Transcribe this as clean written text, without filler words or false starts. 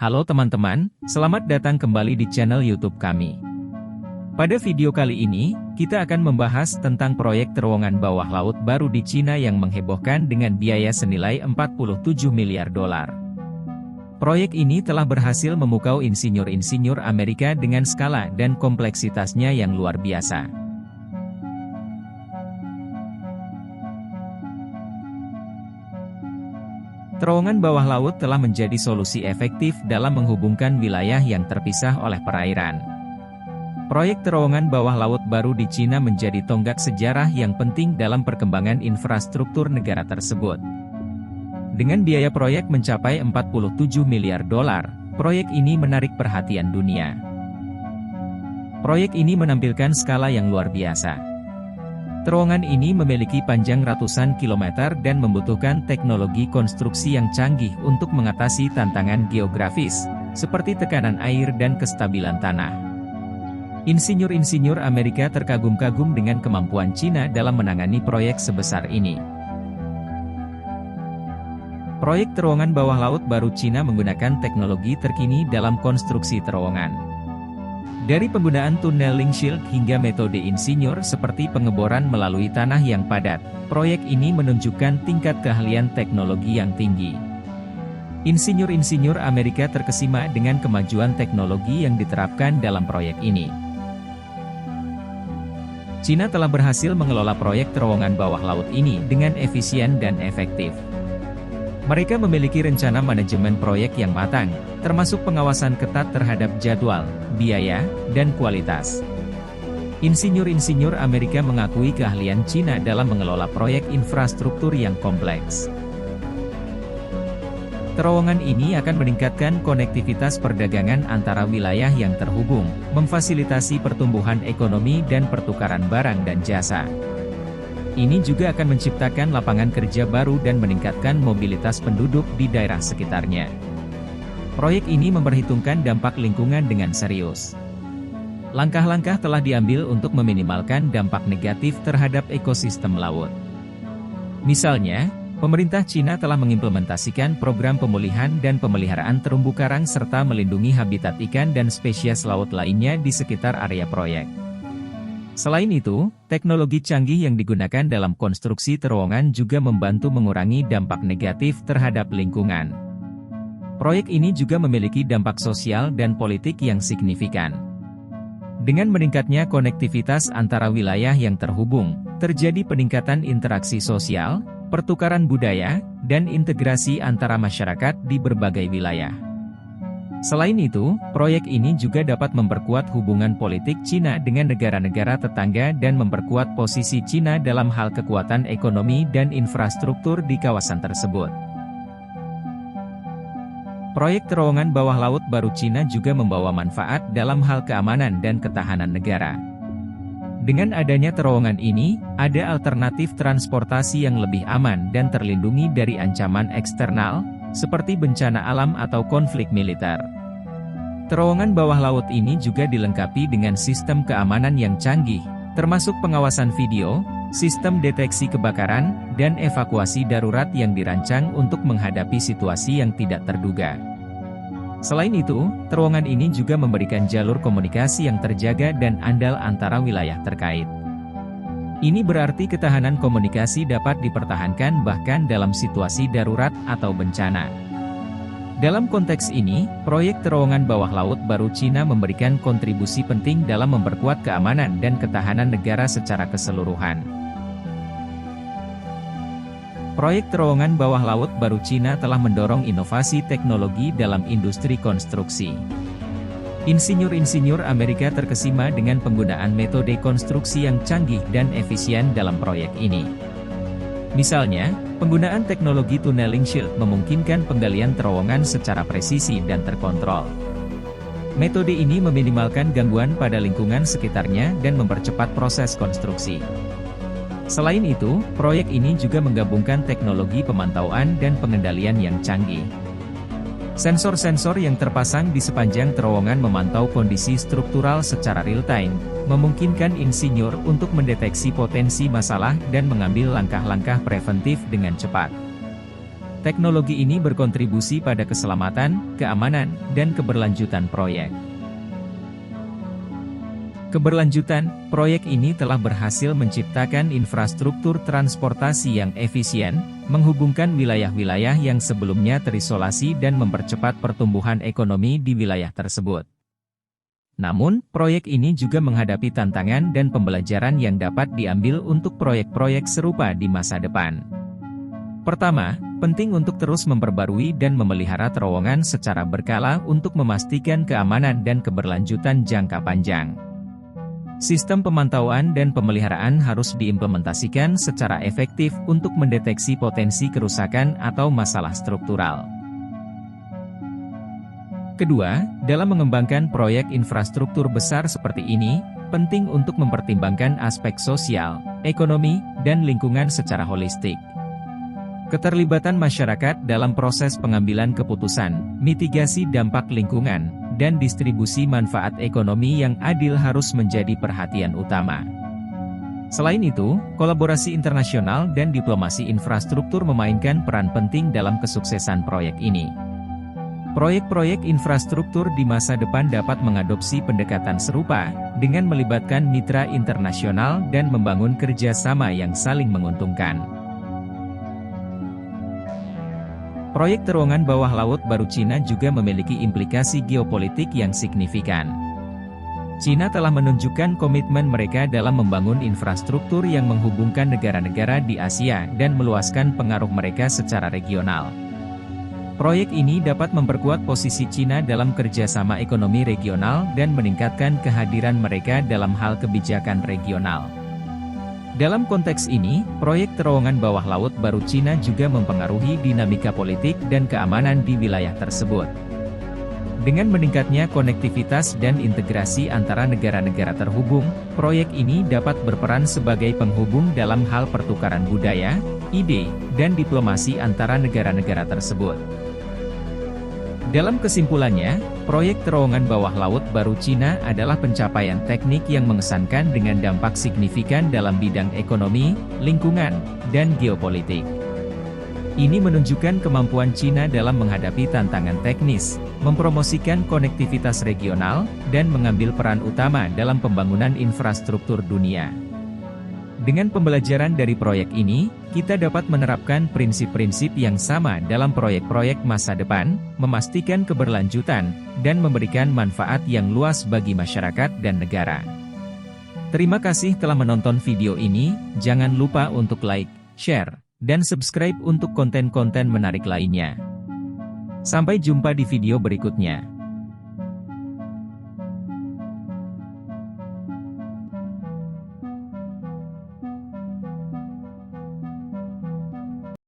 Halo teman-teman, selamat datang kembali di channel YouTube kami. Pada video kali ini, kita akan membahas tentang proyek terowongan bawah laut baru di Cina yang menghebohkan dengan biaya senilai 47 miliar dolar. Proyek ini telah berhasil memukau insinyur-insinyur Amerika dengan skala dan kompleksitasnya yang luar biasa. Terowongan bawah laut telah menjadi solusi efektif dalam menghubungkan wilayah yang terpisah oleh perairan. Proyek terowongan bawah laut baru di Cina menjadi tonggak sejarah yang penting dalam perkembangan infrastruktur negara tersebut. Dengan biaya proyek mencapai 47 miliar dolar, proyek ini menarik perhatian dunia. Proyek ini menampilkan skala yang luar biasa. Terowongan ini memiliki panjang ratusan kilometer dan membutuhkan teknologi konstruksi yang canggih untuk mengatasi tantangan geografis, seperti tekanan air dan kestabilan tanah. Insinyur-insinyur Amerika terkagum-kagum dengan kemampuan Cina dalam menangani proyek sebesar ini. Proyek terowongan bawah laut baru Cina menggunakan teknologi terkini dalam konstruksi terowongan. Dari penggunaan tunneling shield hingga metode insinyur seperti pengeboran melalui tanah yang padat, proyek ini menunjukkan tingkat keahlian teknologi yang tinggi. Insinyur-insinyur Amerika terkesima dengan kemajuan teknologi yang diterapkan dalam proyek ini. Cina telah berhasil mengelola proyek terowongan bawah laut ini dengan efisien dan efektif. Mereka memiliki rencana manajemen proyek yang matang, termasuk pengawasan ketat terhadap jadwal, biaya, dan kualitas. Insinyur-insinyur Amerika mengakui keahlian Cina dalam mengelola proyek infrastruktur yang kompleks. Terowongan ini akan meningkatkan konektivitas perdagangan antara wilayah yang terhubung, memfasilitasi pertumbuhan ekonomi dan pertukaran barang dan jasa. Ini juga akan menciptakan lapangan kerja baru dan meningkatkan mobilitas penduduk di daerah sekitarnya. Proyek ini memperhitungkan dampak lingkungan dengan serius. Langkah-langkah telah diambil untuk meminimalkan dampak negatif terhadap ekosistem laut. Misalnya, pemerintah Cina telah mengimplementasikan program pemulihan dan pemeliharaan terumbu karang serta melindungi habitat ikan dan spesies laut lainnya di sekitar area proyek. Selain itu, teknologi canggih yang digunakan dalam konstruksi terowongan juga membantu mengurangi dampak negatif terhadap lingkungan. Proyek ini juga memiliki dampak sosial dan politik yang signifikan. Dengan meningkatnya konektivitas antara wilayah yang terhubung, terjadi peningkatan interaksi sosial, pertukaran budaya, dan integrasi antara masyarakat di berbagai wilayah. Selain itu, proyek ini juga dapat memperkuat hubungan politik Cina dengan negara-negara tetangga dan memperkuat posisi Cina dalam hal kekuatan ekonomi dan infrastruktur di kawasan tersebut. Proyek terowongan bawah laut baru Cina juga membawa manfaat dalam hal keamanan dan ketahanan negara. Dengan adanya terowongan ini, ada alternatif transportasi yang lebih aman dan terlindungi dari ancaman eksternal, seperti bencana alam atau konflik militer. Terowongan bawah laut ini juga dilengkapi dengan sistem keamanan yang canggih, termasuk pengawasan video, sistem deteksi kebakaran, dan evakuasi darurat yang dirancang untuk menghadapi situasi yang tidak terduga. Selain itu, terowongan ini juga memberikan jalur komunikasi yang terjaga dan andal antara wilayah terkait. Ini berarti ketahanan komunikasi dapat dipertahankan bahkan dalam situasi darurat atau bencana. Dalam konteks ini, proyek terowongan bawah laut baru Cina memberikan kontribusi penting dalam memperkuat keamanan dan ketahanan negara secara keseluruhan. Proyek terowongan bawah laut baru Cina telah mendorong inovasi teknologi dalam industri konstruksi. Insinyur-insinyur Amerika terkesima dengan penggunaan metode konstruksi yang canggih dan efisien dalam proyek ini. Misalnya, penggunaan teknologi tunneling shield memungkinkan penggalian terowongan secara presisi dan terkontrol. Metode ini meminimalkan gangguan pada lingkungan sekitarnya dan mempercepat proses konstruksi. Selain itu, proyek ini juga menggabungkan teknologi pemantauan dan pengendalian yang canggih. Sensor-sensor yang terpasang di sepanjang terowongan memantau kondisi struktural secara real-time, memungkinkan insinyur untuk mendeteksi potensi masalah dan mengambil langkah-langkah preventif dengan cepat. Teknologi ini berkontribusi pada keselamatan, keamanan, dan keberlanjutan proyek. Keberlanjutan, proyek ini telah berhasil menciptakan infrastruktur transportasi yang efisien, menghubungkan wilayah-wilayah yang sebelumnya terisolasi dan mempercepat pertumbuhan ekonomi di wilayah tersebut. Namun, proyek ini juga menghadapi tantangan dan pembelajaran yang dapat diambil untuk proyek-proyek serupa di masa depan. Pertama, penting untuk terus memperbarui dan memelihara terowongan secara berkala untuk memastikan keamanan dan keberlanjutan jangka panjang. Sistem pemantauan dan pemeliharaan harus diimplementasikan secara efektif untuk mendeteksi potensi kerusakan atau masalah struktural. Kedua, dalam mengembangkan proyek infrastruktur besar seperti ini, penting untuk mempertimbangkan aspek sosial, ekonomi, dan lingkungan secara holistik. Keterlibatan masyarakat dalam proses pengambilan keputusan, mitigasi dampak lingkungan, dan distribusi manfaat ekonomi yang adil harus menjadi perhatian utama. Selain itu, kolaborasi internasional dan diplomasi infrastruktur memainkan peran penting dalam kesuksesan proyek ini. Proyek-proyek infrastruktur di masa depan dapat mengadopsi pendekatan serupa, dengan melibatkan mitra internasional dan membangun kerjasama yang saling menguntungkan. Proyek terowongan bawah laut baru Cina juga memiliki implikasi geopolitik yang signifikan. Cina telah menunjukkan komitmen mereka dalam membangun infrastruktur yang menghubungkan negara-negara di Asia dan meluaskan pengaruh mereka secara regional. Proyek ini dapat memperkuat posisi Cina dalam kerjasama ekonomi regional dan meningkatkan kehadiran mereka dalam hal kebijakan regional. Dalam konteks ini, proyek terowongan bawah laut baru Cina juga mempengaruhi dinamika politik dan keamanan di wilayah tersebut. Dengan meningkatnya konektivitas dan integrasi antara negara-negara terhubung, proyek ini dapat berperan sebagai penghubung dalam hal pertukaran budaya, ide, dan diplomasi antara negara-negara tersebut. Dalam kesimpulannya, proyek terowongan bawah laut baru Cina adalah pencapaian teknik yang mengesankan dengan dampak signifikan dalam bidang ekonomi, lingkungan, dan geopolitik. Ini menunjukkan kemampuan Cina dalam menghadapi tantangan teknis, mempromosikan konektivitas regional, dan mengambil peran utama dalam pembangunan infrastruktur dunia. Dengan pembelajaran dari proyek ini, kita dapat menerapkan prinsip-prinsip yang sama dalam proyek-proyek masa depan, memastikan keberlanjutan, dan memberikan manfaat yang luas bagi masyarakat dan negara. Terima kasih telah menonton video ini, jangan lupa untuk like, share, dan subscribe untuk konten-konten menarik lainnya. Sampai jumpa di video berikutnya.